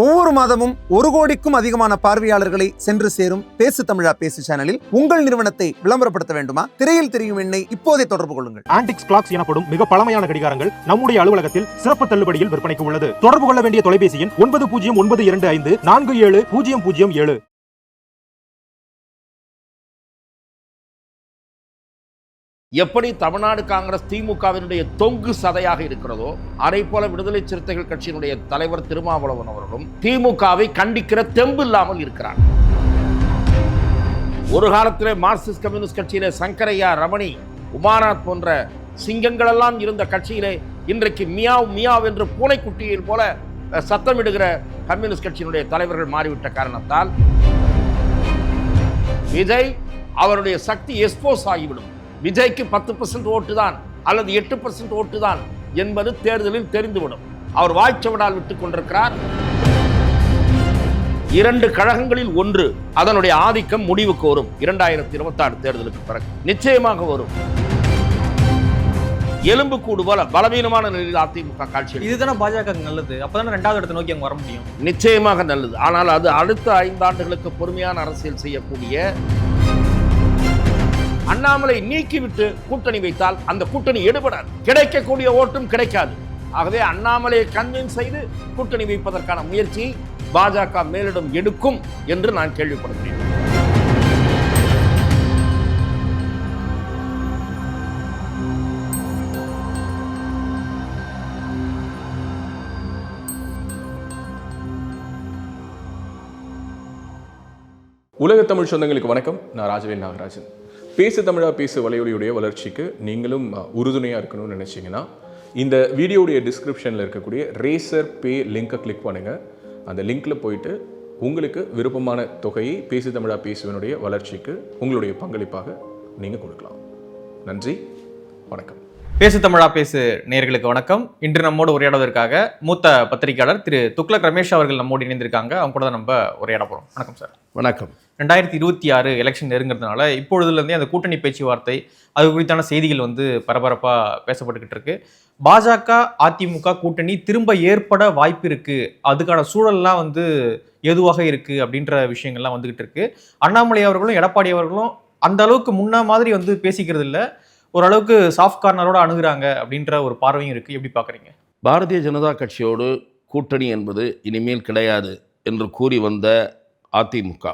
ஒவ்வொரு மாதமும் 1 கோடிக்கும் அதிகமான பார்வையாளர்களை சென்று சேரும் பேசு தமிழா பேசு சேனலில் உங்கள் நிறுவனத்தை விளம்பரப்படுத்த வேண்டுமா? திரையில் தெரியும் எண்ணை இப்போதே தொடர்பு கொள்ளுங்கள். ஆன்டிக்ஸ் கிளாக்ஸ் எனப்படும் மிக பழமையான கடிகாரங்கள் நம்முடைய அலுவலகத்தில் சிறப்பு தள்ளுபடியில் விற்பனைக்கு உள்ளது. தொடர்பு கொள்ள வேண்டிய தொலைபேசி எண் 9092547007. எப்படி தமிழ்நாடு காங்கிரஸ் திமுகவினுடைய தொங்கு சதையாக இருக்கிறதோ அதை போல விடுதலை சிறுத்தைகள் கட்சியினுடைய தலைவர் திருமாவளவன் அவர்களும் திமுகவை கண்டிக்கிற தெம்பு இல்லாமல் இருக்கிறார். ஒரு காலத்திலே மார்க்சிஸ்ட் கம்யூனிஸ்ட் கட்சியிலே சங்கரையா, ரமணி, உமாநாத் போன்ற சிங்கங்கள் எல்லாம் இருந்த கட்சியிலே இன்றைக்கு மியாவ் மியாவ் என்று பூனைக்குட்டியில் போல சத்தமிடுகிற கம்யூனிஸ்ட் கட்சியினுடைய தலைவர்கள் மாறிவிட்ட காரணத்தால் விஜய் அவருடைய சக்தி எக்ஸ்போஸ் ஆகிவிடும். விஜய்க்கு 10% ஓட்டு தான் அல்லது 8% ஓட்டு தான் என்பது தேர்தலில் தெரிந்துவிடும். அவர் வாய்ச்சவடால் விட்டுக் கொண்டிருக்கிறார். 2 கழகங்களில் ஒன்று அதனுடைய ஆதிக்கம் முடிவுக்கு வரும். 2026 தேர்தலுக்கு பிறகு நிச்சயமாக வரும். எலும்பு கூடு போல பலவீனமான நிலையில் அதிமுக காட்சி. இதுதானே பாஜக நல்லது. அப்பதானே 2வது இடத்தை நோக்கி அங்க வர முடியும். நிச்சயமாக நல்லது. ஆனால் அது அடுத்த 5 ஆண்டுகளுக்கு பொறுமையான அரசியல் செய்யக்கூடிய அண்ணாமலை நீக்கிவிட்டு கூட்டணி வைத்தால் அந்த கூட்டணி எடுபடாது. கிடைக்கக்கூடிய ஓட்டும் கிடைக்காது. ஆகவே அண்ணாமலையை கன்வின்ஸ் செய்து கூட்டணி வைப்பதற்கான முயற்சி பாஜக மேலிடம் எடுக்கும் என்று நான் கேள்விப்படுகிறேன். உலக தமிழ் சொந்தங்களுக்கு வணக்கம். நான் ராஜவேல் நாகராஜன். பேசு தமிழா பேசு வலையொலியுடைய வளர்ச்சிக்கு நீங்களும் உறுதுணையாக இருக்கணும்னு நினச்சிங்கன்னா இந்த வீடியோடைய டிஸ்கிரிப்ஷனில் இருக்கக்கூடிய ரேசர் பே லிங்கை கிளிக் பண்ணுங்கள். அந்த லிங்க்கில் போயிட்டு உங்களுக்கு விருப்பமான தொகையை பேசு தமிழா பேசுவனுடைய வளர்ச்சிக்கு உங்களுடைய பங்களிப்பாக நீங்கள் கொடுக்கலாம். நன்றி, வணக்கம். பேசு தமிழா பேசு நேயர்களுக்கு வணக்கம். இன்று நம்மோடு உரையாடுவதற்காக மூத்த பத்திரிகையாளர் திரு துக்ளக் ரமேஷ் அவர்கள் நம்மோடு இணைந்திருக்காங்க. அவங்க கூட தான் நம்ம உரையாட போகிறோம். வணக்கம் சார். வணக்கம். 2026 எலெக்ஷன் நெருங்கிறதுனால இப்பொழுதுலேருந்தே அந்த கூட்டணி பேச்சுவார்த்தை அது குறித்தான செய்திகள் பரபரப்பாக பேசப்பட்டுக்கிட்டு இருக்கு. பாஜக அதிமுக கூட்டணி திரும்ப ஏற்பட வாய்ப்பு இருக்கு, அதுக்கான சூழல்லாம் எதுவாக இருக்கு அப்படின்ற விஷயங்கள்லாம் வந்துகிட்டு இருக்கு. அண்ணாமலை அவர்களும் எடப்பாடி அவர்களும் அந்த அளவுக்கு முன்ன மாதிரி பேசிக்கிறது இல்லை, ஓரளவுக்கு சாஃப்ட் கார்னரோட அணுகுறாங்க அப்படின்ற ஒரு பார்வையும் இருக்கு. எப்படி பார்க்குறீங்க? பாரதிய ஜனதா கட்சியோடு கூட்டணி என்பது இனிமேல் கிடையாது என்று கூறி வந்த அதிமுக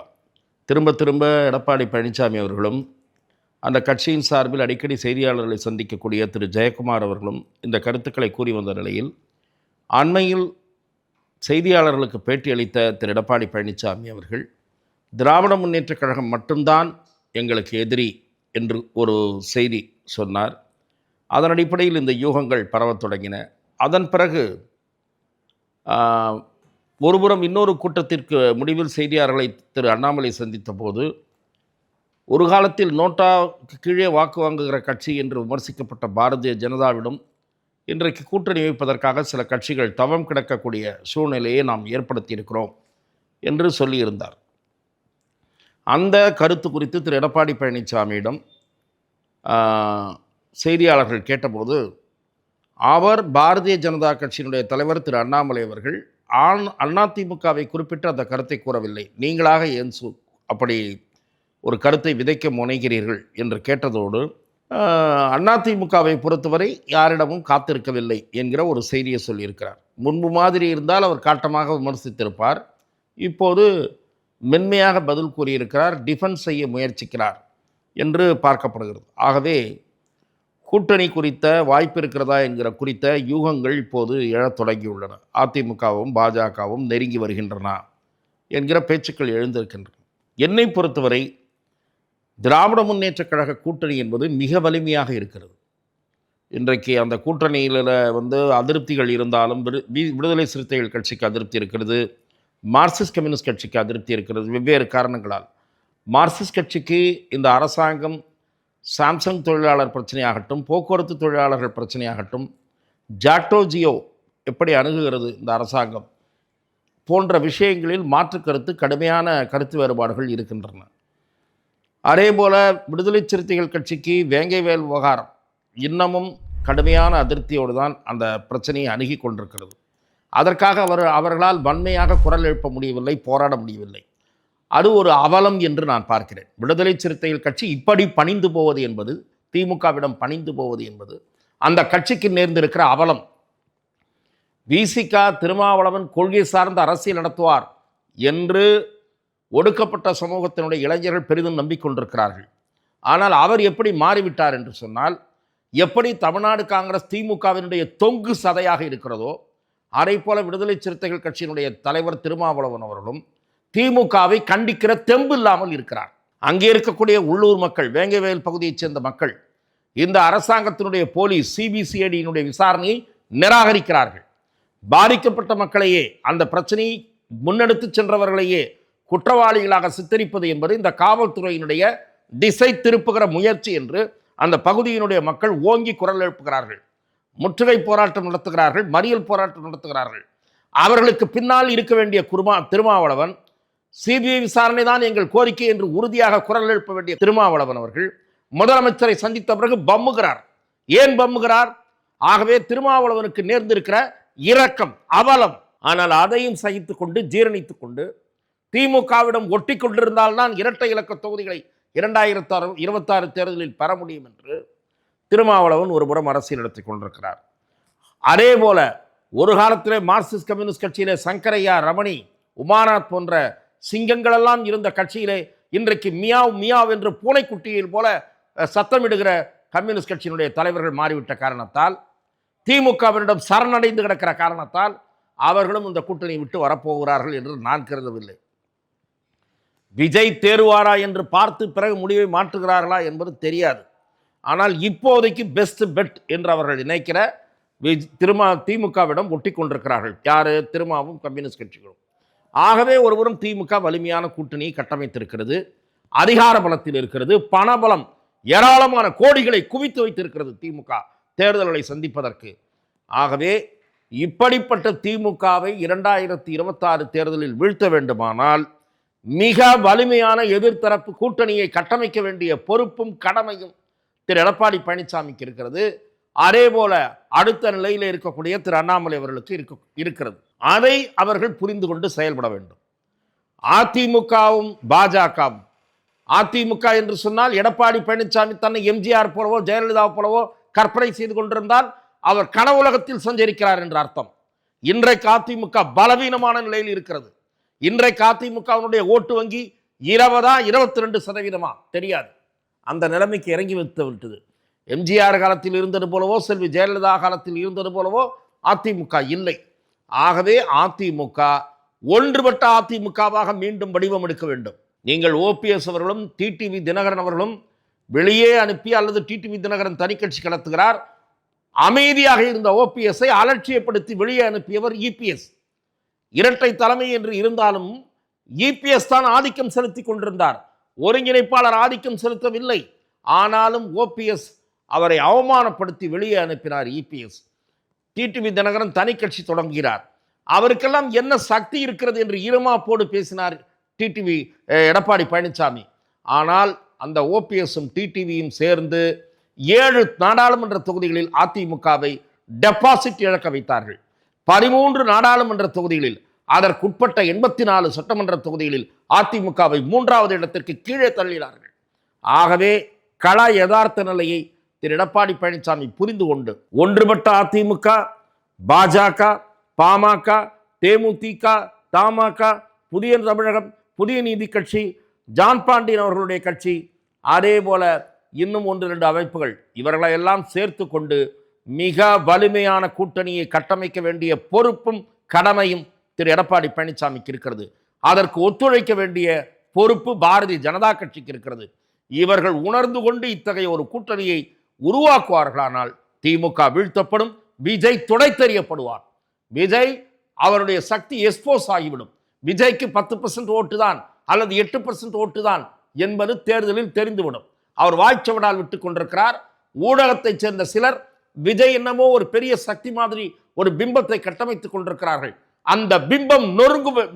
திரும்ப திரும்ப எடப்பாடி பழனிசாமி அவர்களும் அந்த கட்சியின் சார்பில் அடிக்கடி செய்தியாளர்களை சந்திக்கக்கூடிய திரு ஜெயக்குமார் அவர்களும் இந்த கருத்துக்களை கூறி வந்த நிலையில் அண்மையில் செய்தியாளர்களுக்கு பேட்டியளித்த திரு எடப்பாடி பழனிசாமி அவர்கள் திராவிட முன்னேற்றக் கழகம் மட்டும்தான் எங்களுக்கு எதிரி என்று ஒரு செய்தி சொன்னார். அதன் அடிப்படையில் இந்த யூகங்கள் பரவத் தொடங்கின. அதன் பிறகு ஒருபுறம் இன்னொரு கூட்டத்திற்கு முடிவில் செய்தியாளர்களை திரு அண்ணாமலை சந்தித்த போது ஒரு காலத்தில் நோட்டாவுக்கு கீழே வாக்கு வாங்குகிற கட்சி என்று விமர்சிக்கப்பட்ட பாரதிய ஜனதாவிடம் இன்றைக்கு கூட்டணி வைப்பதற்காக சில கட்சிகள் தவம் கிடக்கக்கூடிய சூழ்நிலையை நாம் ஏற்படுத்தியிருக்கிறோம் என்று சொல்லியிருந்தார். அந்த கருத்து குறித்து திரு எடப்பாடி பழனிசாமியிடம் செய்தியாளர்கள் கேட்டபோது அவர் பாரதிய ஜனதா கட்சியினுடைய தலைவர் திரு அண்ணாமலை அவர்கள் அதிமுகவை குறிப்பிட்டு அந்த கருத்தை கூறவில்லை, நீங்களாக ஏன் அப்படி ஒரு கருத்தை விதைக்க முனைகிறீர்கள் என்று கேட்டதோடு அதிமுகவை பொறுத்தவரை யாரிடமும் காத்திருக்கவில்லை என்கிற ஒரு செய்தியை சொல்லியிருக்கிறார். முன்பு மாதிரி இருந்தால் அவர் காட்டமாக விமர்சித்திருப்பார். இப்போது மென்மையாக பதில் கூறியிருக்கிறார், டிஃபென்ஸ் செய்ய முயற்சிக்கிறார் என்று பார்க்கப்படுகிறது. ஆகவே கூட்டணி குறித்த வாய்ப்பு இருக்கிறதா என்கிற குறித்த யூகங்கள் இப்போது எழத் தொடங்கியுள்ளன. அதிமுகவும் பாஜகவும் நெருங்கி வருகின்றன என்கிற பேச்சுக்கள் எழுந்திருக்கின்றன. என்னை பொறுத்தவரை திராவிட முன்னேற்றக் கழக கூட்டணி என்பது மிக வலிமையாக இருக்கிறது. இன்றைக்கு அந்த கூட்டணியில் அதிருப்திகள் இருந்தாலும் விடுதலை சிறுத்தைகள் கட்சிக்கு அதிருப்தி இருக்கிறது, மார்க்சிஸ்ட் கம்யூனிஸ்ட் கட்சிக்கு அதிருப்தி இருக்கிறது. வெவ்வேறு காரணங்களால் மார்க்சிஸ்ட் கட்சிக்கு இந்த அரசாங்கம் சாம்சங் தொழிலாளர் பிரச்சனையாகட்டும், போக்குவரத்து தொழிலாளர்கள் பிரச்சனையாகட்டும், ஜாக்டோ ஜியோ எப்படி அணுகுகிறது இந்த அரசாங்கம் போன்ற விஷயங்களில் மாற்று கருத்து, கடுமையான கருத்து வேறுபாடுகள் இருக்கின்றன. அதேபோல் விடுதலை சிறுத்தைகள் கட்சிக்கு வேங்கைவேல் விவகாரம் இன்னமும் கடுமையான அதிருப்தியோடு தான் அந்த பிரச்சனையை அணுகி கொண்டிருக்கிறது. அதற்காக அவர்களால் வன்மையாக குரல் எழுப்ப முடியவில்லை, போராட முடியவில்லை. அது ஒரு அவலம் என்று நான் பார்க்கிறேன். விடுதலை சிறுத்தைகள் கட்சி இப்படி பணிந்து போவது என்பது, திமுகவிடம் பணிந்து போவது என்பது அந்த கட்சிக்கு நேர்ந்திருக்கிற அவலம். விசிக திருமாவளவன் கொள்கை சார்ந்த அரசியல் நடத்துவார் என்று ஒடுக்கப்பட்ட சமூகத்தினுடைய இளைஞர்கள் பெரிதும் நம்பிக்கொண்டிருக்கிறார்கள். ஆனால் அவர் எப்படி மாறிவிட்டார் என்று சொன்னால், எப்படி தமிழ்நாடு காங்கிரஸ் திமுகவினுடைய தொங்கு சதையாக இருக்கிறதோ அதே போல விடுதலை சிறுத்தைகள் கட்சியினுடைய தலைவர் திருமாவளவன் அவர்களும் திமுகவை கண்டிக்கிற தெம்பு இல்லாமல் இருக்கிறார். அங்கே இருக்கக்கூடிய உள்ளூர் மக்கள், வேங்கவேல் பகுதியைச் சேர்ந்த மக்கள் இந்த அரசாங்கத்தினுடைய போலீஸ் சிபிசிஐடியினுடைய விசாரணையை நிராகரிக்கிறார்கள். பாதிக்கப்பட்ட மக்களையே, அந்த பிரச்சனையை முன்னெடுத்து சென்றவர்களையே குற்றவாளிகளாக சித்தரிப்பது என்பது இந்த காவல்துறையினுடைய திசை திருப்புகிற முயற்சி என்று அந்த பகுதியினுடைய மக்கள் ஓங்கி குரல் எழுப்புகிறார்கள். முற்றுகை போராட்டம் நடத்துகிறார்கள், மறியல் போராட்டம் நடத்துகிறார்கள். அவர்களுக்கு பின்னால் இருக்க வேண்டிய திருமாவளவன், சிபிஐ விசாரணை தான் எங்கள் கோரிக்கை என்று உறுதியாக குரல் எழுப்ப வேண்டிய திருமாவளவன் அவர்கள் முதலமைச்சரை சந்தித்த பிறகு பம்முகிறார். ஏன் பம்முகிறார்? ஆகவே திருமாவளவனுக்கு நேர்ந்திருக்கிற இரக்கம், அவலம். ஆனால் அதையும் சகித்துக் கொண்டு, ஜீரணித்துக் கொண்டு திமுகவிடம் ஒட்டி கொண்டிருந்தால்தான் இரட்டை இலக்க தொகுதிகளை 2026 தேர்தலில் பெற முடியும் என்று திருமாவளவன் ஒருபுறம் அரசியல் நடத்தி கொண்டிருக்கிறார். அதே போல ஒரு காலத்திலே மார்க்சிஸ்ட் கம்யூனிஸ்ட் கட்சியிலே சங்கரையா, ரமணி, உமாநாத் போன்ற சிங்கங்களெல்லாம் இருந்த கட்சியிலே இன்றைக்கு மியாவ் மியாவ் என்று பூனைக்குட்டியில் போல சத்தமிடுகிற கம்யூனிஸ்ட் கட்சியினுடைய தலைவர்கள் மாறிவிட்ட காரணத்தால், திமுகவினிடம் சரணடைந்து கிடக்கிற காரணத்தால் அவர்களும் இந்த கூட்டணியை விட்டு வரப்போகிறார்கள் என்று நான் கருதவில்லை. விஜய் தேர்வாரா என்று பார்த்து பிறகு முடிவை மாற்றுகிறார்களா என்பது தெரியாது. ஆனால் இப்போதைக்கு பெஸ்ட் பெட் என்று அவர்கள் நினைக்கிற திமுகவிடம் ஒட்டி கொண்டிருக்கிறார்கள். யாரு? திருமாவும் கம்யூனிஸ்ட் கட்சிகளும். ஆகவே ஒருவரும் திமுக வலிமையான கூட்டணியை கட்டமைத்திருக்கிறது, அதிகார பலத்தில் இருக்கிறது, பணபலம் ஏராளமான கோடிகளை குவித்து வைத்திருக்கிறது திமுக தேர்தல்களை சந்திப்பதற்கு. ஆகவே இப்படிப்பட்ட திமுகவை 2026 தேர்தலில் வீழ்த்த வேண்டுமானால் மிக வலிமையான எதிர்த்தரப்பு கூட்டணியை கட்டமைக்க வேண்டிய பொறுப்பும் கடமையும் திரு எடப்பாடி பழனிசாமிக்கு இருக்கிறது. அதே போல அடுத்த நிலையில் இருக்கக்கூடிய திரு அண்ணாமலை அவர்களுக்கு இருக்கிறது. அதை அவர்கள் புரிந்து கொண்டு செயல்பட வேண்டும். அதிமுகவும் பாஜகவும், அதிமுக என்று சொன்னால் எடப்பாடி பழனிசாமி தன்னை எம்ஜிஆர் போலவோ ஜெயலலிதா போலவோ கற்பனை செய்து கொண்டிருந்தால் அவர் கனவுலகத்தில் சஞ்சரிக்கிறார் என்ற அர்த்தம். இன்றைக்கு அதிமுக பலவீனமான நிலையில் இருக்கிறது. இன்றைக்கு அதிமுகவினுடைய ஓட்டு வங்கி 22% தெரியாது. அந்த நிலைமைக்கு இறங்கி வைத்து விட்டது. எம்ஜிஆர் காலத்தில் இருந்தது போலவோ, செல்வி ஜெயலலிதா காலத்தில் இருந்தது போலவோ அதிமுக இல்லை. ஆகவே அதிமுக ஒன்றுபட்ட அதிமுகவாக மீண்டும் வடிவம் எடுக்க வேண்டும். நீங்கள் ஓபிஎஸ் அவர்களும் டிடிவி தினகரன் அவர்களும் வெளியே அனுப்பி, அல்லது டிடிவி தினகரன் தனி கட்சி நடத்துகிறார், அமைதியாக இருந்த ஓபிஎஸ்ஐ அலட்சியப்படுத்தி வெளியே அனுப்பியவர் இபிஎஸ். இரட்டை தலைமை என்று இருந்தாலும் இபிஎஸ் தான் ஆதிக்கம் செலுத்தி கொண்டிருந்தார், ஒருங்கிணைப்பாளர் ஆதிக்கம் செலுத்தவில்லை. ஆனாலும் ஓபிஎஸ் அவரை அவமானப்படுத்தி வெளியே அனுப்பினார் இபிஎஸ். டிடிவி தினகரன் தனி கட்சி தொடங்குகிறார். அவருக்கெல்லாம் என்ன சக்தி இருக்கிறது என்று இருமாப்போடு பேசினார் டிடிவி எடப்பாடி பழனிசாமி. ஆனால் அந்த ஓபிஎஸும் டிடிவியும் சேர்ந்து 7 நாடாளுமன்ற தொகுதிகளில் அதிமுகவை டெபாசிட் இழக்க வைத்தார்கள். 13 நாடாளுமன்ற தொகுதிகளில், அதற்குட்பட்ட 84 சட்டமன்ற தொகுதிகளில் அதிமுகவை 3வது இடத்திற்கு கீழே தள்ளினார்கள். ஆகவே கள யதார்த்த நிலையை திரு எடப்பாடி பழனிசாமி புரிந்து கொண்டு ஒன்றுபட்ட அதிமுக, பாஜக, பாமக, தேமுதிக, தமாக, புதிய தமிழகம், புதிய நீதி கட்சி, ஜான் பாண்டியன் அவர்களுடைய கட்சி, அதே போல இன்னும் 1-2 அமைப்புகள், இவர்களை எல்லாம் சேர்த்து கொண்டு மிக வலிமையான கூட்டணியை கட்டமைக்க வேண்டிய பொறுப்பும் கடமையும் திரு எடப்பாடி பழனிசாமிக்கு இருக்கிறது. அதற்கு ஒத்துழைக்க வேண்டிய பொறுப்பு பாரதிய ஜனதா கட்சிக்கு இருக்கிறது. இவர்கள் உணர்ந்து கொண்டு இத்தகைய ஒரு கூட்டணியை உருவாக்குவார்களானால் திமுக வீழ்த்தப்படும், விஜய் துடை தெரியப்படுவார். விஜய் அவருடைய சக்தி எக்ஸ்போஸ் ஆகிவிடும். விஜய்க்கு 10% ஓட்டு தான் அல்லது 8% ஓட்டு தான் என்பது தேர்தலில் தெரிந்துவிடும். அவர் வாய்ச்சவடால் விட்டுக் கொண்டிருக்கிறார். ஊடகத்தைச் சேர்ந்த சிலர் விஜய் என்னமோ ஒரு பெரிய சக்தி மாதிரி ஒரு பிம்பத்தை கட்டமைத்துக் கொண்டிருக்கிறார்கள். அந்த பிம்பம்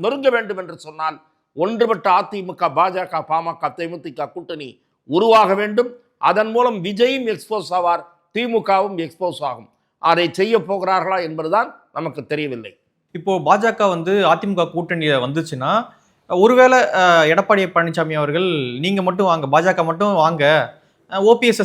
நொறுங்க வேண்டும் என்று சொன்னால் ஒன்றுபட்ட அதிமுக, பாஜக, பாமக, தேமுதிக கூட்டணி உருவாக வேண்டும். அதன் மூலம் விஜயும் எக்ஸ்போஸ் ஆவார், திமுகவும் எக்ஸ்போஸ் ஆகும். அதை செய்ய போகிறார்களா என்பதுதான் நமக்கு தெரியவில்லை. இப்போ பாஜக வந்து அதிமுக கூட்டணியில வந்துச்சுன்னா ஒருவேளை எடப்பாடி பழனிசாமி அவர்கள் நீங்க மட்டும் வாங்க, பாஜக மட்டும் வாங்க, ஓபிஎஸ்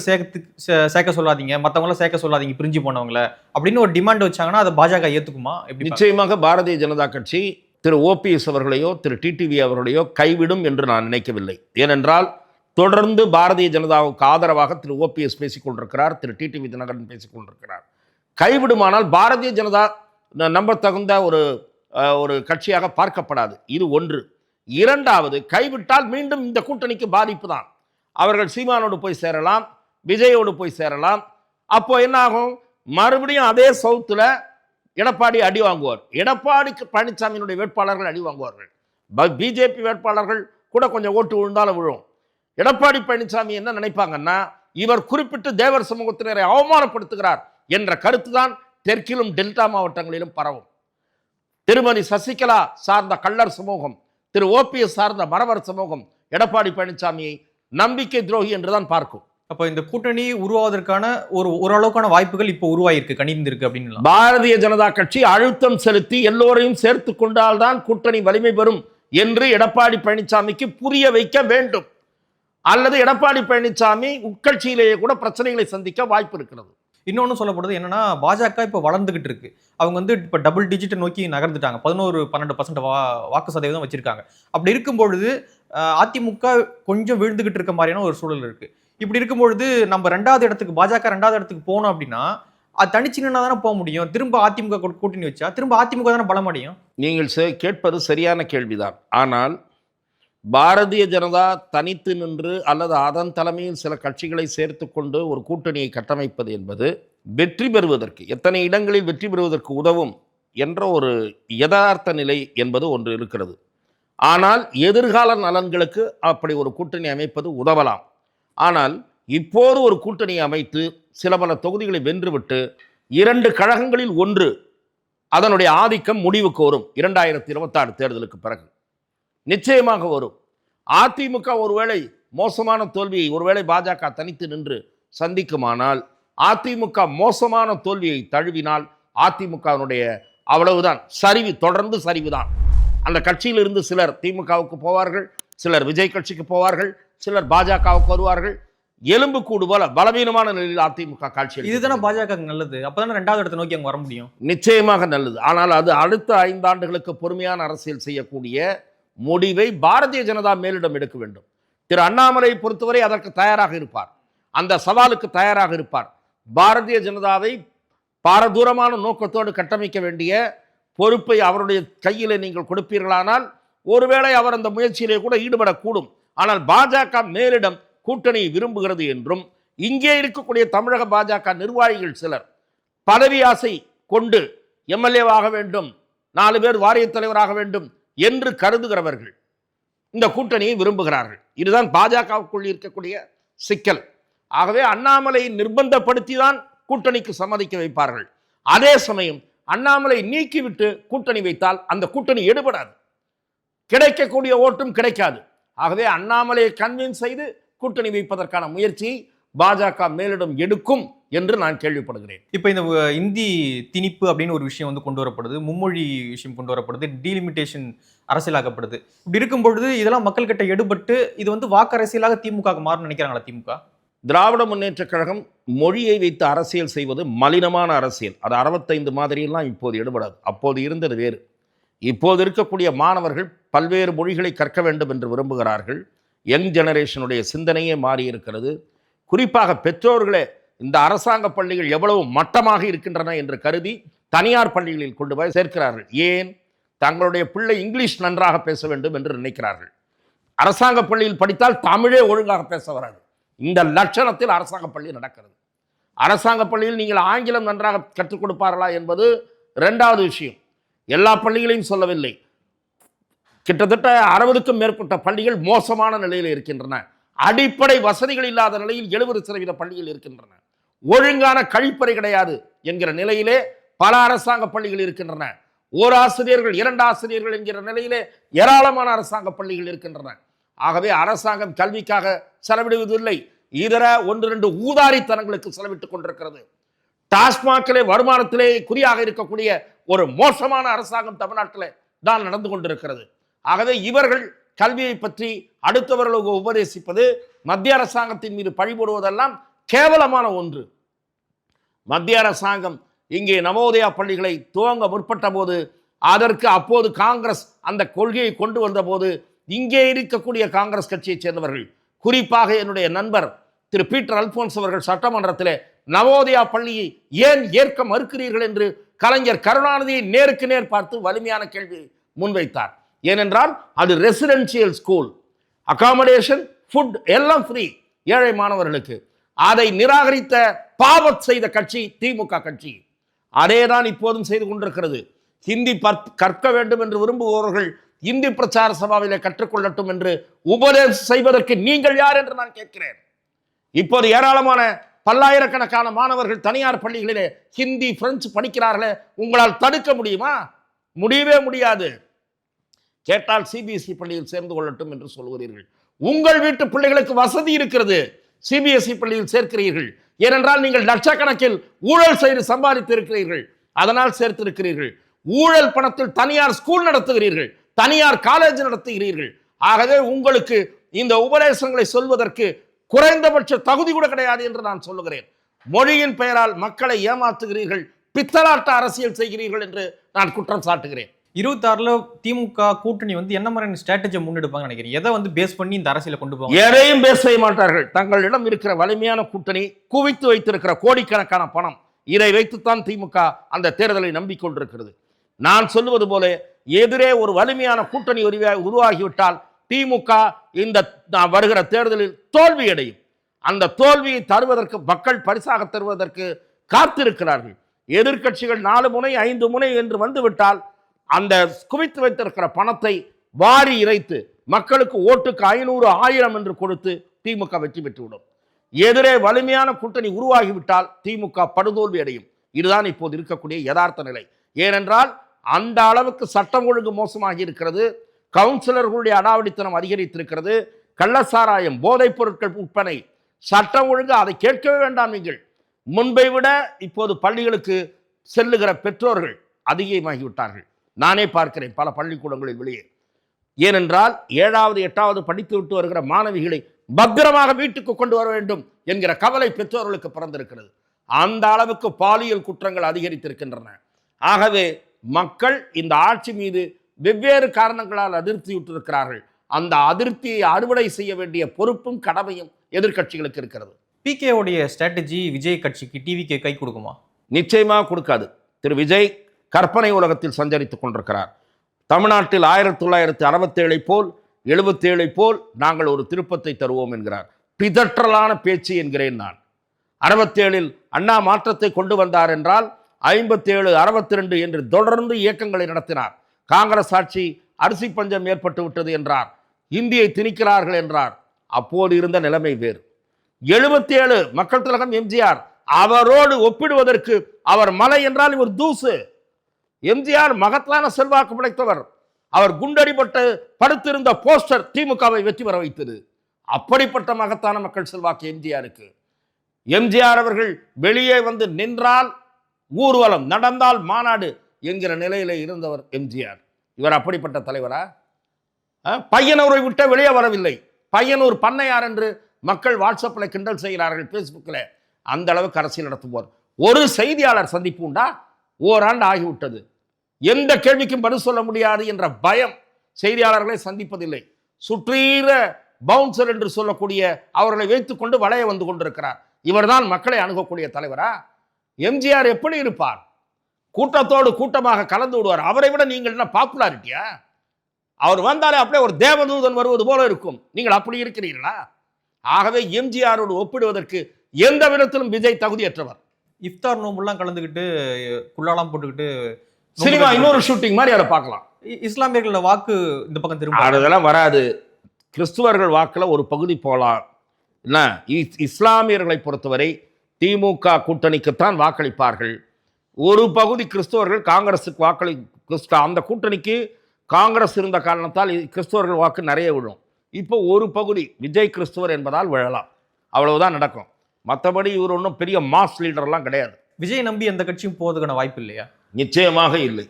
சேர்க்க சொல்லாதீங்க, மற்றவங்கள சேர்க்க சொல்லாதீங்க, பிரிஞ்சு போனவங்கள அப்படின்னு ஒரு டிமாண்ட் வச்சாங்கன்னா அதை பாஜக ஏத்துக்குமா? எப்படி? நிச்சயமாக பாரதிய ஜனதா கட்சி திரு ஓபிஎஸ் அவர்களையோ திரு டிடிவி அவர்களையோ கைவிடும் என்று நான் நினைக்கவில்லை. ஏனென்றால் தொடர்ந்து பாரதிய ஜனதாவுக்கு ஆதரவாக திரு ஓபிஎஸ் பேசிக்கொண்டிருக்கிறார், திரு டிடிவி தினகரன் பேசிக்கொண்டிருக்கிறார். கைவிடுமானால் பாரதிய ஜனதா நம்பத்தகுந்த ஒரு கட்சியாக பார்க்கப்படாது. இது ஒன்று. இரண்டாவது, கைவிட்டால் மீண்டும் இந்த கூட்டணிக்கு பாதிப்பு தான். அவர்கள் சீமானோடு போய் சேரலாம், விஜயோடு போய் சேரலாம். அப்போ என்ன ஆகும்? மறுபடியும் அதே சவுத்துல எடப்பாடி அடி வாங்குவார். எடப்பாடிக்கு பழனிசாமியினுடைய வேட்பாளர்கள் அடி வாங்குவார்கள். பிஜேபி வேட்பாளர்கள் கூட கொஞ்சம் ஓட்டு விழுந்தாலும் விழும். எடப்பாடி பழனிசாமி என்ன நினைப்பாங்கன்னா, இவர் குறிப்பிட்டு தேவர் சமூகத்தினரை அவமானப்படுத்துகிறார் என்ற கருத்து தான் தெற்கிலும் டெல்டா மாவட்டங்களிலும் பரவும். திருமதி சசிகலா சார்ந்த கள்ளர் சமூகம், திரு ஓபிஎஸ் சார்ந்த மறவர் சமூகம் எடப்பாடி பழனிசாமியை நம்பிக்கை துரோகி என்றுதான் பார்க்கும். அப்ப இந்த கூட்டணி உருவாவதற்கான ஓரளவுக்கான வாய்ப்புகள் இப்போ உருவாயிருக்கு, கணிந்திருக்கு அப்படின்னு. பாரதிய ஜனதா கட்சி அழுத்தம் செலுத்தி எல்லோரையும் சேர்த்து கொண்டால்தான் கூட்டணி வலிமை பெறும் என்று எடப்பாடி பழனிசாமிக்கு புரிய வைக்க வேண்டும். அல்லது எடப்பாடி பழனிசாமி உட்கட்சியிலேயே கூட பிரச்சனைகளை சந்திக்க வாய்ப்பு இருக்கிறது. இன்னொன்னு சொல்லப்படுது என்னன்னா, பாஜக இப்போ வளர்ந்துகிட்டு இருக்கு. அவங்க வந்து இப்போ டபுள் டிஜிட்டை நோக்கி நகர்ந்துட்டாங்க. 11-12% வாக்கு சதவீதம் வச்சிருக்காங்க. அப்படி இருக்கும் பொழுது அதிமுக கொஞ்சம் வீழ்ந்துகிட்டு இருக்க மாதிரியான ஒரு சூழல் இருக்கு. இப்படி இருக்கும்பொழுது நம்ம பாஜக 2வது இடத்துக்கு போனோம் அப்படின்னா அது தனிச்சு நின்னா தானே போக முடியும். திரும்ப அதிமுக கூட்டணி வச்சா திரும்ப அதிமுக தானே பலமடையும். நீங்கள் கேட்பது சரியான கேள்விதான். ஆனால் பாரதிய ஜனதா தனித்து நின்று அல்லது அதன் தலைமையில் சில கட்சிகளை சேர்த்து கொண்டு ஒரு கூட்டணியை கட்டமைப்பது என்பது வெற்றி பெறுவதற்கு, எத்தனை இடங்களில் வெற்றி பெறுவதற்கு உதவும் என்ற ஒரு யதார்த்த நிலை என்பது ஒன்று இருக்கிறது. ஆனால் எதிர்கால நலன்களுக்கு அப்படி ஒரு கூட்டணி அமைப்பது உதவலாம். ஆனால் இப்போது ஒரு கூட்டணியை அமைத்து சில பல தொகுதிகளை வென்றுவிட்டு 2 கழகங்களில் ஒன்று அதனுடைய ஆதிக்கம் முடிவுக்கு வரும். 2026 தேர்தலுக்கு பிறகு நிச்சயமாக வரும். அதிமுக ஒருவேளை மோசமான தோல்வியை ஒருவேளை பாஜக தனித்து நின்று சந்திக்குமானால், அதிமுக மோசமான தோல்வியை தழுவினால் அதிமுகவினுடைய அவ்வளவுதான் சரிவு, தொடர்ந்து சரிவுதான். அந்த கட்சியிலிருந்து சிலர் திமுகவுக்கு போவார்கள், சிலர் விஜய் கட்சிக்கு போவார்கள், சிலர் பாஜகவுக்கு வருவார்கள். எலும்பு கூடு போல பலவீனமான நிலையில் அதிமுக காட்சி. இதுதானே பாஜக நல்லது. அப்பதானே 2வது இடத்தை நோக்கி அங்க வர முடியும். நிச்சயமாக நல்லது. ஆனால் அது அடுத்த 5 ஆண்டுகளுக்கு பொறுமையான அரசியல் செய்யக்கூடிய முடிவை பாரதிய ஜனதா மேலிடம் எடுக்க வேண்டும். திரு அண்ணாமலை பொறுத்தவரை அதற்கு தயாராக இருப்பார், அந்த சவாலுக்கு தயாராக இருப்பார். பாரதிய ஜனதாவை பாரதூரமான நோக்கத்தோடு கட்டமைக்க வேண்டிய பொறுப்பை அவருடைய கையிலே நீங்கள் கொடுப்பீர்களானால் ஒருவேளை அவர் அந்த முயற்சியிலே கூட ஈடுபடக்கூடும். ஆனால் பாஜக மேலிடம் கூட்டணியை விரும்புகிறது என்றும், இங்கே இருக்கக்கூடிய தமிழக பாஜக நிர்வாகிகள் சிலர் பதவி ஆசை கொண்டு எம்எல்ஏவாக வேண்டும், 4 பேர் வாரிய தலைவராக வேண்டும் என்று கருதுகிறவர்கள் இந்த கூட்டணியை விரும்புகிறார்கள். இதுதான் பாஜகவுக்குள் இருக்கக்கூடிய சிக்கல். ஆகவே அண்ணாமலையை நிர்பந்தப்படுத்தி தான் கூட்டணிக்கு சம்மதிக்க வைப்பார்கள். அதே சமயம் அண்ணாமலை நீக்கிவிட்டு கூட்டணி வைத்தால் அந்த கூட்டணி எடுபடாது, கிடைக்கக்கூடிய ஓட்டும் கிடைக்காது. ஆகவே அண்ணாமலையை கன்வின்ஸ் செய்து கூட்டணி வைப்பதற்கான முயற்சியை பாஜக மேலிடம் எடுக்கும் என்று நான் கேள்விப்படுகிறேன். இப்போ இந்த இந்தி திணிப்பு அப்படின்னு ஒரு விஷயம் வந்து கொண்டு வரப்படுது, மும்மொழி விஷயம் கொண்டு வரப்படுது, டீலிமிட்டேஷன் அரசியலாக்கப்படுது. இப்படி இருக்கும் பொழுது இதெல்லாம் மக்கள் கிட்ட எடுபட்டு இது வந்து வாக்கு அரசியலாக திமுக மாறும் நினைக்கிறாங்களா? திமுக திராவிட முன்னேற்ற கழகம் மொழியை வைத்து அரசியல் செய்வது மலினமான அரசியல். அது 65 மாதிரியெல்லாம் இப்போது எடுபடாது. அப்போது இருந்தது வேறு. இப்போது இருக்கக்கூடிய மாணவர்கள் பல்வேறு மொழிகளை கற்க வேண்டும் என்று விரும்புகிறார்கள். யங் ஜெனரேஷனுடைய சிந்தனையே மாறி இருக்கிறது. குறிப்பாக பெற்றோர்களே இந்த அரசாங்க பள்ளிகள் எவ்வளவு மட்டமாக இருக்கின்றன என்று கருதி தனியார் பள்ளிகளில் கொண்டு போய் சேர்க்கிறார்கள். ஏன்? தங்களுடைய பிள்ளை இங்கிலீஷ் நன்றாக பேச வேண்டும் என்று நினைக்கிறார்கள். அரசாங்க பள்ளியில் படித்தால் தமிழே ஒழுங்காக பேச வராது. இந்த லட்சணத்தில் அரசாங்க பள்ளி நடக்கிறது. அரசாங்க பள்ளியில் நீங்கள் ஆங்கிலம் நன்றாக கற்றுக் கொடுப்பார்களா என்பது 2வது விஷயம். எல்லா பள்ளிகளையும் சொல்லவில்லை. கிட்டத்தட்ட 60க்கும் மேற்பட்ட பள்ளிகள் மோசமான நிலையில் இருக்கின்றன. அடிப்படை வசதிகள் இல்லாத நிலையில் 70% பள்ளிகள் இருக்கின்றன. ஒழுங்கான கழிப்பறை கிடையாது என்கிற நிலையிலே பல அரசாங்க பள்ளிகள் இருக்கின்றன. 1 ஆசிரியர்கள் 2 ஆசிரியர்கள் என்கிற நிலையிலே ஏராளமான அரசாங்க பள்ளிகள் இருக்கின்றன. ஆகவே அரசாங்கம் கல்விக்காக செலவிடுவதில்லை, இதர 1-2 ஊதாரித்தனங்களுக்கு செலவிட்டுக் கொண்டிருக்கிறது. டாஸ்மாகிலே வருமானத்திலே குறியாக இருக்கக்கூடிய ஒரு மோசமான அரசாங்கம் தமிழ்நாட்டில் தான் நடந்து கொண்டிருக்கிறது. ஆகவே இவர்கள் கல்வியை பற்றி அடுத்தவர்களுக்கு உபதேசிப்பது, மத்திய அரசாங்கத்தின் மீது பழிபோடுவதெல்லாம் கேவலமான ஒன்று. மத்திய அரசாங்கம் இங்கே நவோதயா பள்ளிகளை துவங்க முற்பட்ட போது, அதற்கு அப்போது காங்கிரஸ் அந்த கொள்கையை கொண்டு வந்த போது, இங்கே இருக்கக்கூடிய காங்கிரஸ் கட்சியைச் சேர்ந்தவர்கள், குறிப்பாக என்னுடைய நண்பர் திரு பீட்டர் அல்போன்ஸ் அவர்கள் சட்டமன்றத்தில் நவோதயா பள்ளியை ஏன் ஏற்க மறுக்கிறீர்கள் என்று கலைஞர் கருணாநிதியை நேருக்கு நேர் பார்த்து வலிமையான கேள்வி முன்வைத்தார். ஏனென்றால் அது ரெசிடென்சியல் ஸ்கூல், அகாமடேஷன், ஃபுட் எல்லாம் ஃப்ரீ ஏழை மாணவர்களுக்கு. அதை நிராகரித்த பாவத் செய்த கட்சி திமுக கட்சி. அதேதான் இப்போதும் செய்து கொண்டிருக்கிறது. ஹிந்தி கற்க வேண்டும் என்று விரும்புபவர்கள் இந்தி பிரச்சார சபாவிலே கற்றுக்கொள்ளட்டும் என்று உபதேசம் செய்வதற்கு நீங்கள் யார் என்று நான் கேட்கிறேன். இப்போது ஏராளமான பல்லாயிரக்கணக்கான மாணவர்கள் தனியார் பள்ளிகளிலே ஹிந்தி, பிரெஞ்சு படிக்கிறார்களே, உங்களால் தடுக்க முடியுமா? முடியவே முடியாது. கேட்டால் சிபிஎஸ்இ பள்ளியில் சேர்ந்து கொள்ளட்டும் என்று சொல்கிறீர்கள். உங்கள் வீட்டு பிள்ளைகளுக்கு வசதி இருக்கிறது, சிபிஎஸ்இ பள்ளியில் சேர்க்கிறீர்கள். ஏனென்றால் நீங்கள் லட்சக்கணக்கில் ஊழல் செய்து சம்பாதித்து இருக்கிறீர்கள், அதனால் சேர்த்திருக்கிறீர்கள். ஊழல் பணத்தில் தனியார் ஸ்கூல் நடத்துகிறீர்கள், தனியார் காலேஜ் நடத்துகிறீர்கள். ஆகவே உங்களுக்கு இந்த உபதேசங்களை சொல்வதற்கு குறைந்தபட்ச தகுதி கூட கிடையாது என்று நான் சொல்லுகிறேன். மொழியின் பெயரால் மக்களை ஏமாற்றுகிறீர்கள், பித்தலாட்ட அரசியல் செய்கிறீர்கள் என்று நான் குற்றம் சாட்டுகிறேன். 26ல திமுக கூட்டணி வந்து என்ன மாதிரியான ஸ்ட்ராட்டஜி முன்னெடுப்பாங்க நினைக்கிறேன்? எதை வந்து பேஸ் பண்ணி இந்த அரசியலை கொண்டு போவாங்க? எதையும் பேச செய்ய மாட்டார்கள். தங்களிடம் இருக்கிற வலிமையான கூட்டணி, குவித்து வைத்திருக்கிற கோடிக்கணக்கான பணம், இதை வைத்துத்தான் திமுக அந்த தேர்தலை நம்பிக்கொண்டிருக்கிறது. நான் சொல்லுவது போல எதிரே ஒரு வலிமையான கூட்டணி உருவாகிவிட்டால் திமுக இந்த வருகிற தேர்தலில் தோல்வி அடையும். அந்த தோல்வியை தருவதற்கு, மக்கள் பரிசாக தருவதற்கு காத்திருக்கிறார்கள். எதிர்க்கட்சிகள் 4 முனை 5 முனை என்று வந்துவிட்டால் அந்த குவித்து வைத்திருக்கிற பணத்தை வாரி இறைத்து மக்களுக்கு ஓட்டுக்கு 500 1000 என்று கொடுத்து திமுக வெற்றி பெற்றுவிடும். எதிரே வலிமையான கூட்டணி உருவாகிவிட்டால் திமுக படுதோல்வி அடையும். இதுதான் இப்போது இருக்கக்கூடிய யதார்த்த நிலை. ஏனென்றால் அந்த அளவுக்கு சட்டம் ஒழுங்கு மோசமாகி இருக்கிறது, கவுன்சிலர்களுடைய அடாவடித்தனம் அதிகரித்திருக்கிறது, கள்ளசாராயம், போதைப் பொருட்கள் விற்பனை, சட்டம் ஒழுங்கு அதை கேட்கவே வேண்டாம். நீங்கள் முன்பை விட இப்போது பள்ளிகளுக்கு செல்லுகிற பெற்றோர்கள் அதிகமாகிவிட்டார்கள். நானே பார்க்கிறேன் பல பள்ளிக்கூடங்களில் வெளியே. ஏனென்றால் 7வது 8வது படித்து விட்டு வருகிற மாணவிகளை பத்திரமாக வீட்டுக்கு கொண்டு வர வேண்டும் என்கிற கவலை பெற்றோர்களுக்கு பிறந்திருக்கிறது. அந்த அளவுக்கு பாலியல் குற்றங்கள் அதிகரித்திருக்கின்றன. ஆகவே மக்கள் இந்த ஆட்சி மீது வெவ்வேறு காரணங்களால் அதிருப்தி விட்டிருக்கிறார்கள். அந்த அதிருப்தியை அறுவடை செய்ய வேண்டிய பொறுப்பும் கடமையும் எதிர்க்கட்சிகளுக்கு இருக்கிறது. பிகே உடைய ஸ்ட்ராட்டஜி விஜய் கட்சிக்கு டிவிகே கை கொடுக்குமா? நிச்சயமாக கொடுக்காது. திரு விஜய் கற்பனை உலகத்தில் சஞ்சரித்துக் கொண்டிருக்கிறார். தமிழ்நாட்டில் 1967 போல் 77 போல் நாங்கள் ஒரு திருப்பத்தை தருவோம் என்கிறார். பிதற்றலான பேச்சு என்கிறேன் நான். 67 அண்ணா மாற்றத்தை கொண்டு வந்தார் என்றால் 57 62 என்று தொடர்ந்து இயக்கங்களை நடத்தினார். காங்கிரஸ் ஆட்சி அரிசி பஞ்சம் ஏற்பட்டு விட்டது என்றார், இந்தியை திணிக்கிறார்கள் என்றார். அப்போது இருந்த நிலைமை வேறு. 77 மக்கள் திலகம் எம்ஜிஆர், அவரோடு ஒப்பிடுவதற்கு அவர் மலை என்றால் இவர் தூசு. எம்ஜிஆர் மகத்தான செல்வாக்கு படைத்தவர். அவர் குண்டடிப்பட்டு படுத்திருந்த போஸ்டர் திமுகவை வெற்றி பெற வைத்தது. அப்படிப்பட்ட மகத்தான மக்கள் செல்வாக்கு எம்ஜிஆருக்கு. எம்ஜிஆர் அவர்கள் வெளியே வந்து நின்றால் ஊர்வலம், நடந்தால் மாநாடு என்கிற நிலையில இருந்தவர் எம்ஜிஆர். இவர் அப்படிப்பட்ட தலைவரா? பையனூரை விட்டு வெளியே வரவில்லை. பையனூர் பண்ணையார் என்று மக்கள் வாட்ஸ்அப்பில் கிண்டல் செய்கிறார்கள், பேஸ்புக்கில். அந்த அளவுக்கு அரசியல் நடத்துவார். ஒரு செய்தியாளர் சந்திப்பு உண்டா? ஓராண்டு ஆகிவிட்டது. எந்த கேள்விக்கும் பதில் சொல்ல முடியாது என்ற பயம் செய்தியாளர்களை சந்திப்பதில்லை. சுற்றீர பவுன்சர் என்று சொல்லக்கூடிய அவர்களை வைத்துக் கொண்டு வளைய வந்து கொண்டிருக்கிறார். இவர்தான் மக்களை அணுகக்கூடிய தலைவரா? எம்ஜிஆர் எப்படி இருப்பார்? கூட்டத்தோடு கூட்டமாக கலந்து விடுவார். அவரை விட நீங்கள் என்ன பாப்புலாரிட்டியா? அவர் வந்தாலே அப்படியே ஒரு தேவதூதன் வருவது போல இருக்கும். நீங்கள் அப்படி இருக்கிறீர்களா? ஆகவே எம்ஜிஆரோடு ஒப்பிடுவதற்கு எந்த விதத்திலும் விஜய் தகுதியற்றவர். இஃப்தார் நோம்புலாம் கலந்துக்கிட்டு குள்ளாலாம் போட்டுக்கிட்டு சினிமா இன்னொரு ஷூட்டிங் மாதிரி அதை பார்க்கலாம். இஸ்லாமியர்களோட வாக்கு இந்த பக்கம் திரும்ப அதெல்லாம் வராது. கிறிஸ்துவர்கள் வாக்கில் ஒரு பகுதி போகலாம். என்ன, இஸ்லாமியர்களை பொறுத்தவரை திமுக கூட்டணிக்குத்தான் வாக்களிப்பார்கள். ஒரு பகுதி கிறிஸ்தவர்கள் காங்கிரஸுக்கு அந்த கூட்டணிக்கு காங்கிரஸ் இருந்த காரணத்தால் கிறிஸ்தவர்கள் வாக்கு நிறைய விழும். இப்போ ஒரு பகுதி விஜய் கிறிஸ்துவர் என்பதால் விழலாம். அவ்வளவுதான் நடக்கும். மற்றபடி இவர் ஒன்றும் பெரிய மாஸ் லீடர்லாம் கிடையாது. விஜய் நம்பி எந்த கட்சியும் போவதுக்கான வாய்ப்பு இல்லையா? நிச்சயமாக இல்லை.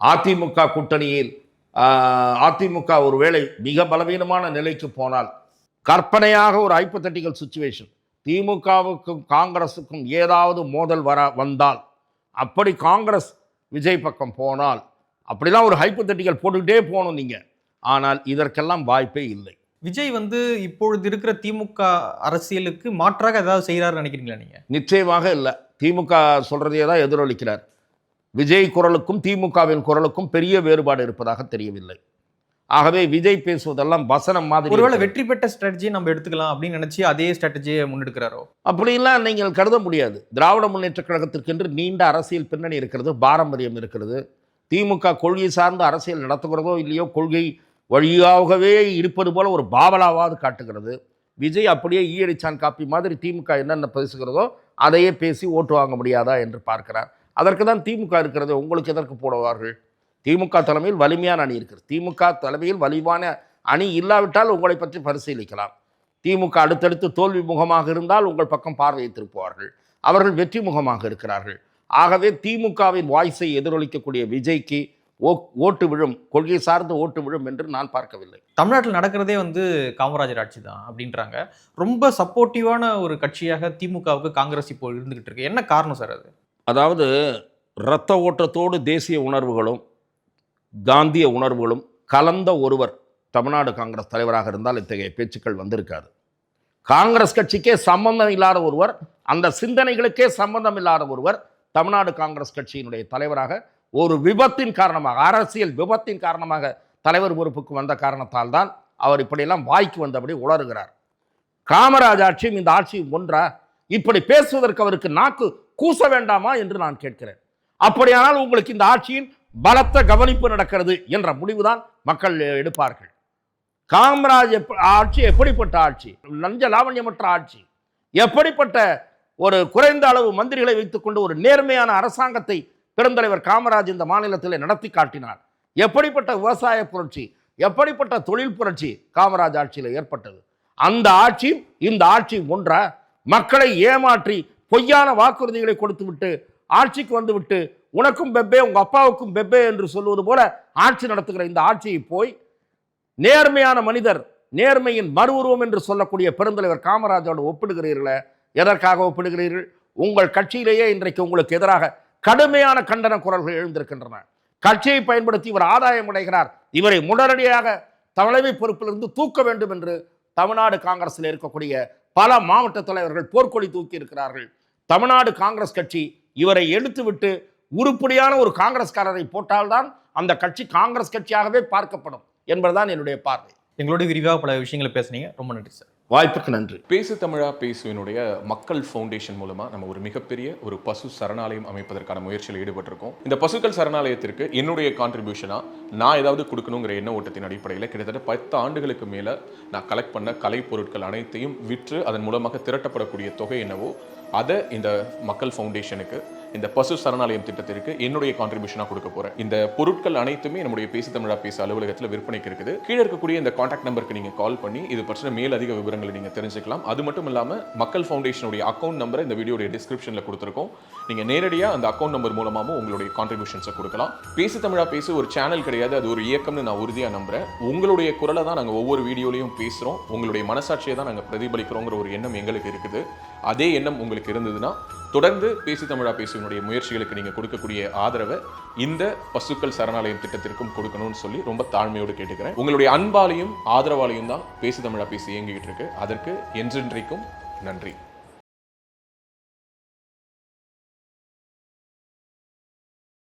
அதிமுக கூட்டணியில் அதிமுக ஒருவேளை மிக பலவீனமான நிலைக்கு போனால், கற்பனையாக ஒரு ஹைப்போதெட்டிக்கல் சிச்சுவேஷன், திமுகவுக்கும் காங்கிரஸுக்கும் ஏதாவது மோதல் வந்தால், அப்படி காங்கிரஸ் விஜய் பக்கம் போனால், அப்படிலாம் ஒரு ஹைப்போதெட்டிக்கல் போட்டுக்கிட்டே போகணும் நீங்கள். ஆனால் இதற்கெல்லாம் வாய்ப்பே இல்லை. விஜய் இப்பொழுது இருக்கிற திமுக அரசியலுக்கு மாற்றாக ஏதாவது செய்கிறாருன்னு நினைக்கிறீங்களா நீங்க? நிச்சயமாக இல்லை. திமுக சொல்றதையே தான் எதிரொலிக்கிறார். விஜய் குரலுக்கும் திமுகவின் குரலுக்கும் பெரிய வேறுபாடு இருப்பதாக தெரியவில்லை. ஆகவே விஜய் பேசுவதெல்லாம் வசனம் மாதிரி. ஒருவேளை வெற்றி பெற்ற ஸ்ட்ராட்டஜியை நம்ம எடுத்துக்கலாம் அப்படின்னு நினைச்சு அதே ஸ்ட்ராட்டஜியை முன்னெடுக்கிறாரோ? அப்படிலாம் நீங்கள் கருத முடியாது. திராவிட முன்னேற்ற கழகத்திற்கென்று நீண்ட அரசியல் பின்னணி இருக்கிறது, பாரம்பரியம் இருக்கிறது. திமுக கொள்கை சார்ந்த அரசியல் நடத்துகிறதோ இல்லையோ, கொள்கை வழியாகவே இருப்பது போல ஒரு பாவலாவாவது காட்டுகிறது. விஜய் அப்படியே ஈயடிச்சான் காப்பி மாதிரி திமுக என்னென்ன பேசுகிறதோ அதையே பேசி ஓட்டு வாங்க முடியாதா என்று பார்க்கிறார். அதற்கு தான் திமுக இருக்கிறது. உங்களுக்கு எதற்கு போடுவார்கள்? திமுக தலைமையில் வலிமையான அணி இருக்கிறது. திமுக தலைமையில் வலிவான அணி இல்லாவிட்டால் உங்களை பற்றி பரிசீலிக்கலாம். திமுக அடுத்தடுத்து தோல்வி முகமாக இருந்தால் உங்கள் பக்கம் பார்வையை திருப்புவார்கள். அவர்கள் வெற்றி முகமாக இருக்கிறார்கள். ஆகவே திமுகவின் வாய்ஸை எதிரொலிக்கக்கூடிய விஜய்க்கு ஓட்டு விழும், கொள்கை சார்ந்து ஓட்டு விழும் என்று நான் பார்க்கவில்லை. தமிழ்நாட்டில் நடக்கிறதே காமராஜர் ஆட்சி தான் அப்படின்றாங்க. ரொம்ப சப்போர்ட்டிவான ஒரு கட்சியாக திமுகவுக்கு காங்கிரஸ் இப்போ இருந்துகிட்டு இருக்கு. என்ன காரணம் சார் அது? அதாவது இரத்த ஓட்டத்தோடு தேசிய உணர்வுகளும் காந்திய உணர்வுகளும் கலந்த ஒருவர் தமிழ்நாடு காங்கிரஸ் தலைவராக இருந்தால் இத்தகைய பேச்சுக்கள் வந்திருக்காது. காங்கிரஸ் கட்சிக்கே சம்பந்தம் இல்லாத ஒருவர், அந்த சிந்தனைகளுக்கே சம்பந்தம் இல்லாத ஒருவர் தமிழ்நாடு காங்கிரஸ் கட்சியினுடைய தலைவராக ஒரு விபத்தின் காரணமாக, அரசியல் விபத்தின் காரணமாக தலைவர் பொறுப்புக்கு வந்த காரணத்தால் தான் அவர் இப்படியெல்லாம் வாய்க்கு வந்தபடி உளறுகிறார். காமராஜ் ஆட்சியும் இந்த ஆட்சியும் ஒன்றா? இப்படி பேசுவதற்கு அவருக்கு நாக்கு கூச வேண்டாமா என்று நான் கேட்கிறேன். அப்படியானால் உங்களுக்கு இந்த ஆட்சியின் பலத்த கவனிப்பு நடக்கிறது என்ற முடிவுதான் மக்கள் எடுப்பார்கள். காமராஜ் ஆட்சி எப்படிப்பட்ட ஆட்சி? லஞ்ச லாவண்யமற்ற ஆட்சி. எப்படிப்பட்ட ஒரு குறைந்த அளவு மந்திரிகளை வைத்துக்கொண்டு ஒரு நேர்மையான அரசாங்கத்தை பெருந்தலைவர் காமராஜ் இந்த மாநிலத்தில் நடத்தி காட்டினார். எப்படிப்பட்ட விவசாய புரட்சி, எப்படிப்பட்ட தொழில் புரட்சி காமராஜ் ஆட்சியில் ஏற்பட்டது. அந்த ஆட்சி இந்த ஆட்சி ஒன்றா? மக்களை ஏமாற்றி பொய்யான வாக்குறுதிகளை கொடுத்து விட்டு ஆட்சிக்கு வந்துவிட்டு உனக்கும் பெப்பே உங்க அப்பாவுக்கும் பெப்பே என்று சொல்வது போல ஆட்சி நடத்துகிற இந்த ஆட்சியை போய் நேர்மையான மனிதர், நேர்மையின் மறு உருவம் என்று சொல்லக்கூடிய பெருந்தலைவர் காமராஜோடு ஒப்பிடுகிறீர்களே, எதற்காக ஒப்பிடுகிறீர்கள்? உங்கள் கட்சியிலேயே இன்றைக்கு உங்களுக்கு எதிராக கடுமையான கண்டன குரல்கள் எழுந்திருக்கின்றன. கட்சியை பயன்படுத்தி இவர் ஆதாயம் அடைகிறார், இவரை உடனடியாக தலைமை பொறுப்பிலிருந்து தூக்க வேண்டும் என்று தமிழ்நாடு காங்கிரஸில் இருக்கக்கூடிய பல மாவட்ட தலைவர்கள் போர்க்கொடி தூக்கி இருக்கிறார்கள். தமிழ்நாடு காங்கிரஸ் கட்சி இவரை எடுத்துவிட்டு உருப்படியான ஒரு காங்கிரஸ்காரரை போட்டால்தான் அந்த கட்சி காங்கிரஸ் கட்சியாகவே பார்க்கப்படும் என்பதுதான் என்னுடைய பார்வை. எங்களோட விரிவாக பல விஷயங்களை பேசுனீங்க. ரொம்ப நன்றி சார். வாய்ப்புக்கு நன்றி. பேசு தமிழா பேசுவினுடைய மக்கள் ஃபவுண்டேஷன் மூலமா நம்ம ஒரு மிகப்பெரிய ஒரு பசு சரணாலயம் அமைப்பதற்கான முயற்சியில் ஈடுபட்டிருக்கோம். இந்த பசுக்கள் சரணாலயத்திற்கு என்னுடைய கான்ட்ரிபியூஷனா நான் ஏதாவது கொடுக்கணுங்கிற எண்ண ஓட்டத்தின் அடிப்படையில் கிட்டத்தட்ட 10 ஆண்டுகளுக்கு மேல நான் கலெக்ட் பண்ண கலை பொருட்கள் அனைத்தையும் விற்று அதன் மூலமாக திரட்டப்படக்கூடிய தொகை என்னவோ அதை இந்த மக்கள் ஃபவுண்டேஷனுக்கு, இந்த பசு சரணாலயம் திட்டத்திற்கு என்னுடைய கான்ட்ரிபியூஷனாக கொடுக்க போறேன். இந்த பொருட்கள் அனைத்துமே நம்முடைய பேசு தமிழா பேச அலுவலகத்தில் விற்பனைக்கு இருக்குது. கீழே இருக்கக்கூடிய இந்த கான்டாக்ட் நம்பருக்கு நீங்க கால் பண்ணி இது பற்றின மேல் அதிக விவரங்களை நீங்க தெரிஞ்சுக்கலாம். அது மட்டும் இல்லாம மக்கள் ஃபவுண்டேஷனுடைய அக்கௌண்ட் நம்பரை இந்த வீடியோடைய டிஸ்கிரிப்ஷன்ல கொடுத்துருக்கோம். நீங்க நேரடியா அந்த அக்கௌண்ட் நம்பர் மூலமாகவும் உங்களுடைய கான்ட்ரிபியூஷன்ஸை கொடுக்கலாம். பேசு தமிழா பேசு ஒரு சேனல் கிடையாது, அது ஒரு இயக்கம்னு நான் உறுதியா நம்புறேன். உங்களுடைய குரலை தான் நாங்கள் ஒவ்வொரு வீடியோலையும் பேசுறோம், உங்களுடைய மனசாட்சியை தான் நாங்கள் பிரதிபலிக்கிறோங்கிற ஒரு எண்ணம் எங்களுக்கு இருக்குது. அதே எண்ணம் உங்களுக்கு இருந்ததுன்னா தொடர்ந்து பேசு தமிழா பேசுவனுடைய முயற்சிகளுக்கு நீங்க கொடுக்கக்கூடிய ஆதரவை இந்த பசுக்கள் சரணாலயம் திட்டத்திற்கும் கொடுக்கணும்னு சொல்லி ரொம்ப தாழ்மையோடு கேட்டுக்கிறேன். உங்களுடைய அன்பாலையும் ஆதரவாலையும் தான் பேசு தமிழா பேசி இயங்கிட்டு இருக்கு. அதற்கு என்றென்றைக்கும் நன்றி.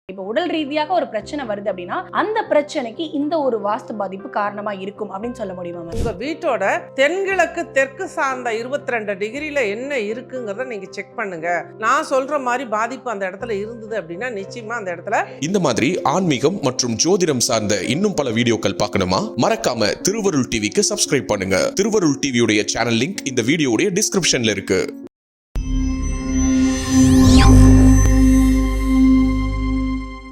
இப்போ உடல் ரீதியாக ஒரு பிரச்சனை வருது அப்படின்னா அந்த பிரச்சனைக்கு இந்த ஒரு வாஸ்து பாதிப்பு காரணமா இருக்கும் அப்படின்னு சொல்ல முடியுமா? உங்க வீட்டோட தென்கிழக்கு தெற்கு சார்ந்த 22 டிகிரில என்ன இருக்குங்கிறத நீங்க செக் பண்ணுங்க. நான் சொல்ற மாதிரி பாதிப்பு அந்த இடத்துல இருந்தது அப்படின்னா நிச்சயமா அந்த இடத்துல. இந்த மாதிரி ஆன்மீகம் மற்றும் ஜோதிடம் சார்ந்த இன்னும் பல வீடியோக்கள் பார்க்கணுமா? மறக்காம திருவருள் டிவிக்கு சப்ஸ்கிரைப் பண்ணுங்க. திருவருள் டிவியுடைய சேனல் லிங்க் இந்த வீடியோடைய டிஸ்கிரிப்ஷன்ல இருக்கு.